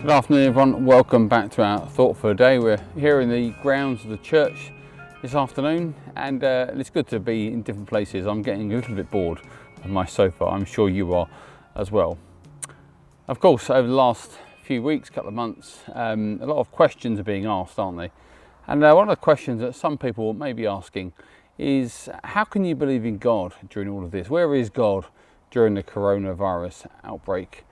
Good afternoon everyone, welcome back to our Thought for a Day. We're here in the grounds of the church this afternoon and it's good to be in different places. I'm getting a little bit bored of my sofa, I'm sure you are as well. Of course, over the last few weeks, couple of months, a lot of questions are being asked, aren't they? And one of the questions that some people may be asking is, how can you believe in God during all of this? Where is God during the coronavirus outbreak?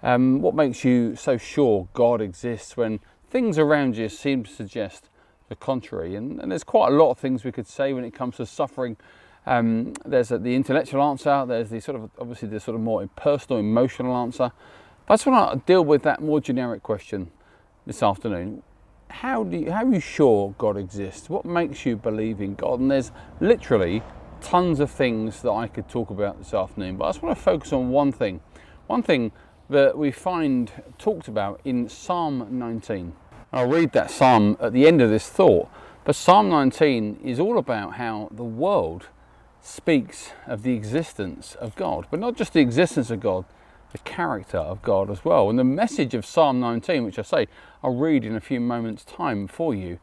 What makes you so sure God exists when things around you seem to suggest the contrary? And there's quite a lot of things we could say when it comes to suffering. There's the intellectual answer, there's the sort of more personal, emotional answer. But I just want to deal with that more generic question this afternoon. How are you sure God exists? What makes you believe in God? And there's literally tons of things that I could talk about this afternoon, but I just want to focus on one thing that we find talked about in Psalm 19. I'll read that psalm at the end of this thought, but Psalm 19 is all about how the world speaks of the existence of God, but not just the existence of God, the character of God as well. And the message of Psalm 19, which I'll read in a few moments' time for you,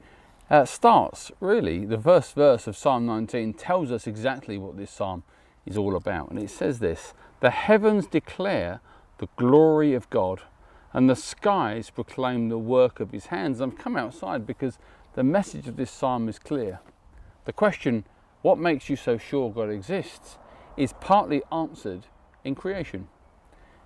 starts really, the first verse of Psalm 19 tells us exactly what this psalm is all about. And it says this: "The heavens declare the glory of God, and the skies proclaim the work of his hands." I've come outside because the message of this psalm is clear. The question, what makes you so sure God exists, is partly answered in creation.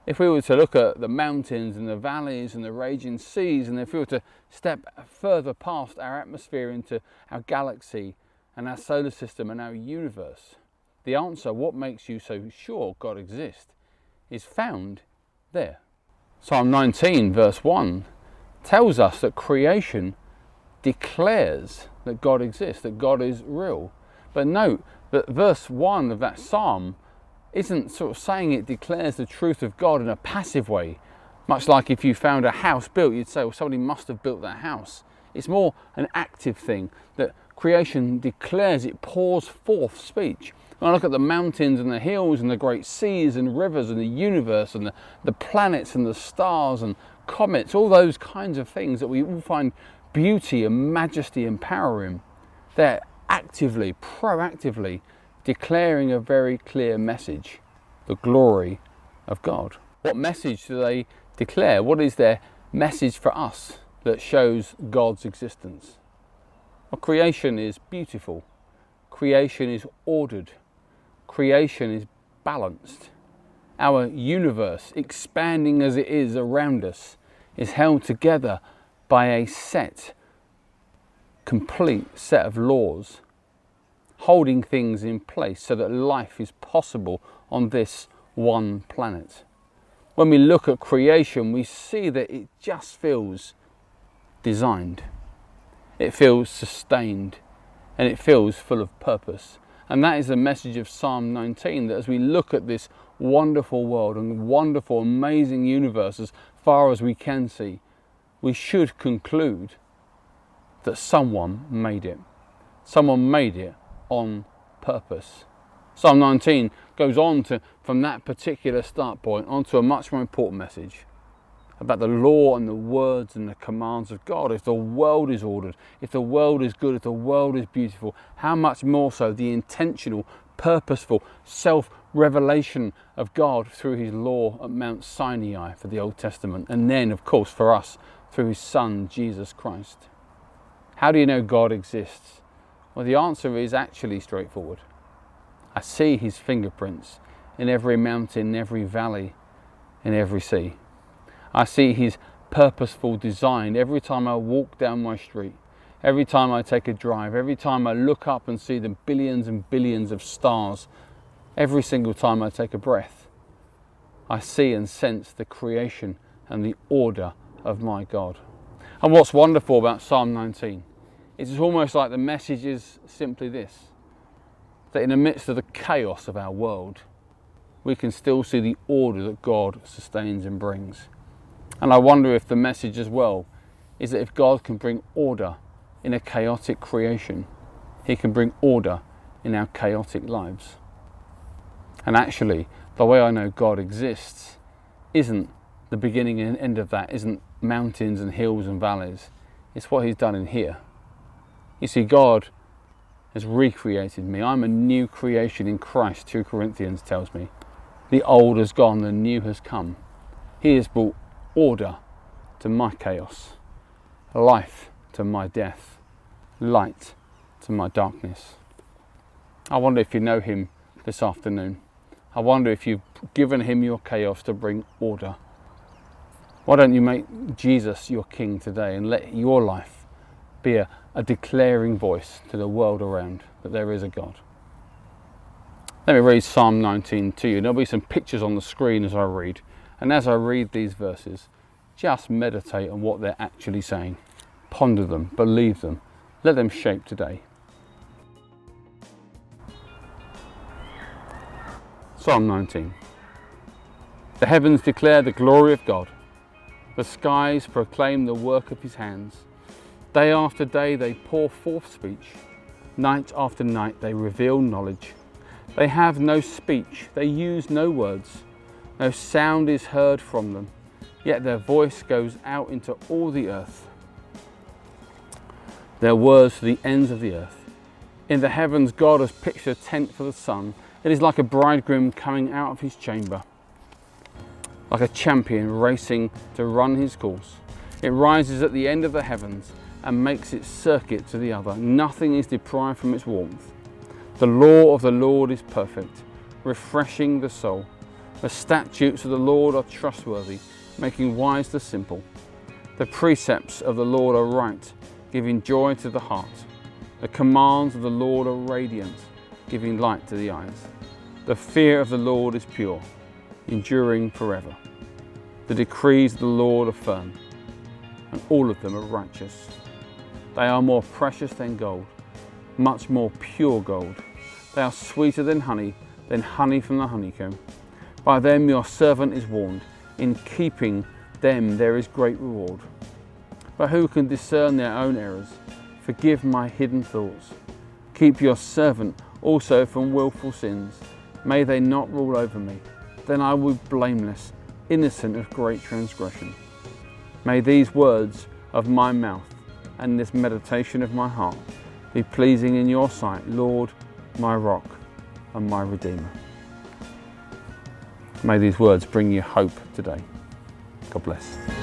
If we were to look at the mountains and the valleys and the raging seas, and if we were to step further past our atmosphere into our galaxy and our solar system and our universe, the answer, what makes you so sure God exists, is found there. Psalm 19 verse 1 tells us that creation declares that God exists, that God is real. But note that verse 1 of that psalm isn't sort of saying it declares the truth of God in a passive way, much like if you found a house built, you'd say, well, somebody must have built that house. It's more an active thing, that creation declares, it pours forth speech. When I look at the mountains and the hills and the great seas and rivers and the universe and the planets and the stars and comets, all those kinds of things that we all find beauty and majesty and power in, they're actively, proactively declaring a very clear message: the glory of God. What message do they declare? What is their message for us that shows God's existence? Well, creation is beautiful. Creation is ordered. Creation is balanced. Our universe, expanding as it is around us, is held together by a complete set of laws, holding things in place so that life is possible on this one planet. When we look at creation, we see that it just feels designed. It feels sustained, and it feels full of purpose. And that is the message of Psalm 19, that as we look at this wonderful world and wonderful, amazing universe as far as we can see, we should conclude that someone made it. Someone made it on purpose. Psalm 19 goes on from that particular start point onto a much more important message about the law and the words and the commands of God. If the world is ordered, if the world is good, if the world is beautiful, how much more so the intentional, purposeful self-revelation of God through his law at Mount Sinai for the Old Testament, and then, of course, for us through his Son, Jesus Christ. How do you know God exists? Well, the answer is actually straightforward. I see his fingerprints in every mountain, every valley, in every sea. I see his purposeful design every time I walk down my street, every time I take a drive, every time I look up and see the billions and billions of stars, every single time I take a breath. I see and sense the creation and the order of my God. And what's wonderful about Psalm 19 is it's almost like the message is simply this: that in the midst of the chaos of our world, we can still see the order that God sustains and brings. And I wonder if the message as well is that if God can bring order in a chaotic creation, he can bring order in our chaotic lives. And actually, the way I know God exists isn't the beginning and end of that, isn't mountains and hills and valleys. It's what he's done in here. You see, God has recreated me. I'm a new creation in Christ, 2 Corinthians tells me. The old has gone, the new has come. He has brought order to my chaos, life to my death, light to my darkness. I wonder if you know him this afternoon. I wonder if you've given him your chaos to bring order. Why don't you make Jesus your King today and let your life be a declaring voice to the world around that there is a God. Let me read Psalm 19 to you. There'll be some pictures on the screen as I read. And as I read these verses, just meditate on what they're actually saying. Ponder them, believe them, let them shape today. Psalm 19. The heavens declare the glory of God. The skies proclaim the work of his hands. Day after day they pour forth speech. Night after night they reveal knowledge. They have no speech, they use no words. No sound is heard from them, yet their voice goes out into all the earth. Their words to the ends of the earth. In the heavens God has pitched a tent for the sun. It is like a bridegroom coming out of his chamber, like a champion racing to run his course. It rises at the end of the heavens and makes its circuit to the other. Nothing is deprived from its warmth. The law of the Lord is perfect, refreshing the soul. The statutes of the Lord are trustworthy, making wise the simple. The precepts of the Lord are right, giving joy to the heart. The commands of the Lord are radiant, giving light to the eyes. The fear of the Lord is pure, enduring forever. The decrees of the Lord are firm, and all of them are righteous. They are more precious than gold, much more pure gold. They are sweeter than honey from the honeycomb. By them your servant is warned. In keeping them there is great reward. But who can discern their own errors? Forgive my hidden thoughts. Keep your servant also from willful sins. May they not rule over me. Then I will be blameless, innocent of great transgression. May these words of my mouth and this meditation of my heart be pleasing in your sight, Lord, my rock and my redeemer. May these words bring you hope today. God bless.